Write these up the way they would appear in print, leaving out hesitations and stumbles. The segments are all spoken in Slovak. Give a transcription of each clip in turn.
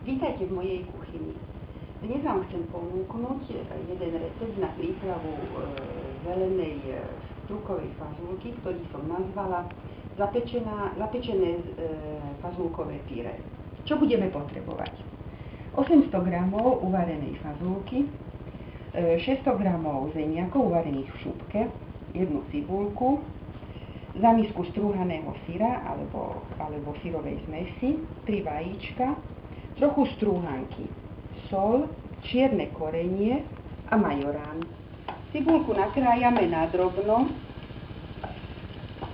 Vítajte v mojej kuchyni. Dnes vám chcem ponúknuť jeden recept na prípravu zelenej strukovej fazulky, ktorý som nazvala zapečené fazulkové pyré. Čo budeme potrebovať? 800 g uvarenej fazulky, 600 g zemiakov uvarených v šupke, jednu cibulku, zamisku strúhaného syra alebo syrovej zmesi, 3 vajíčka, trochu strúhanky, soľ, čierne korenie a majorán. Cibulku nakrájame na drobno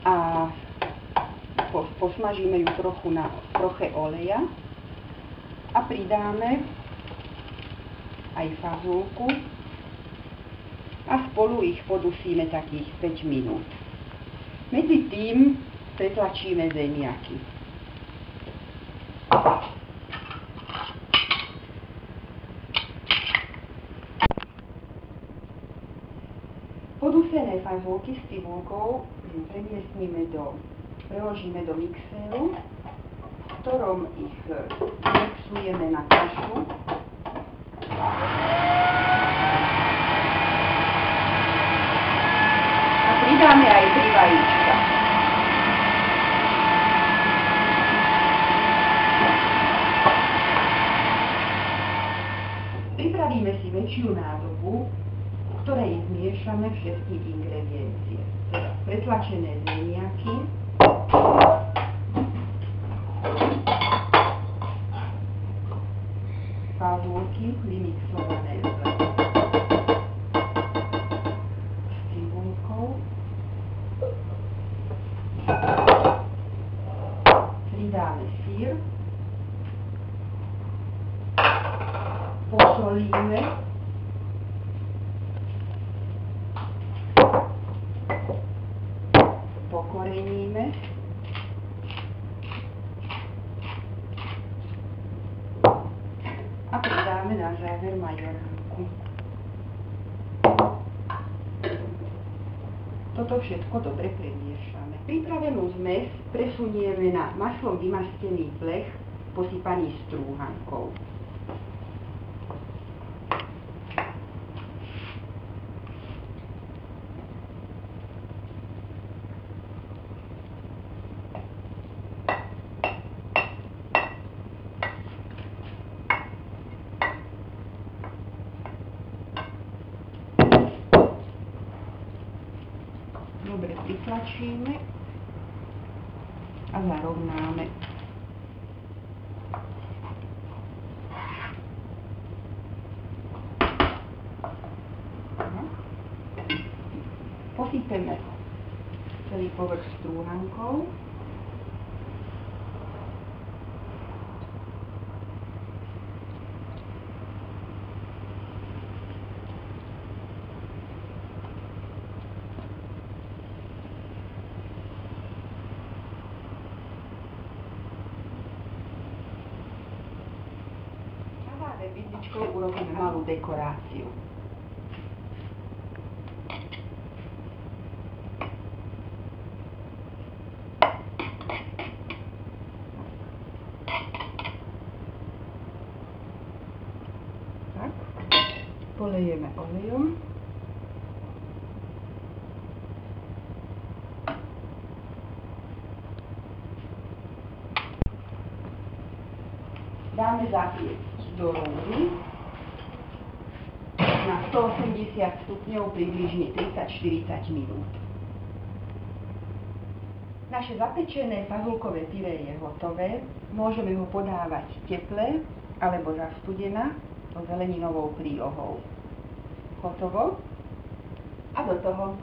a posmažíme ju trochu na troche oleja a pridáme aj fazulku a spolu ich podusíme takých 5 minút. Medzi tým pretlačíme zemiaky. Podusené fazulky s cibulkou preložíme do mixéru, v ktorom ich mixujeme na kašu. A pridáme aj 3 vajíčka. Pripravíme si väčšiu nádobu, v ktorej zmiešame všetky ingrediencie. Teda pretlačené zemiaky, fazulky vymixované s cibulkou, pridáme syr, posolíme, pokoreníme a pridáme na záver majoránku. Toto všetko dobre premiešame. Pripravenú zmes presunieme na maslom vymastený plech posypaný strúhankou. Dobre pritlačíme a zarovnáme. Posypeme celý povrch strúhankou. Vidličkou urobíme malú dekoráciu. Tak, polejeme olejom. Dáme zapiecť do rúry na 180 stupňov približne 30-40 minút. Naše zapečené fazulkové pyré je hotové. Môžeme ho podávať teplé alebo zastudená so zeleninovou prílohou. Hotovo? A do toho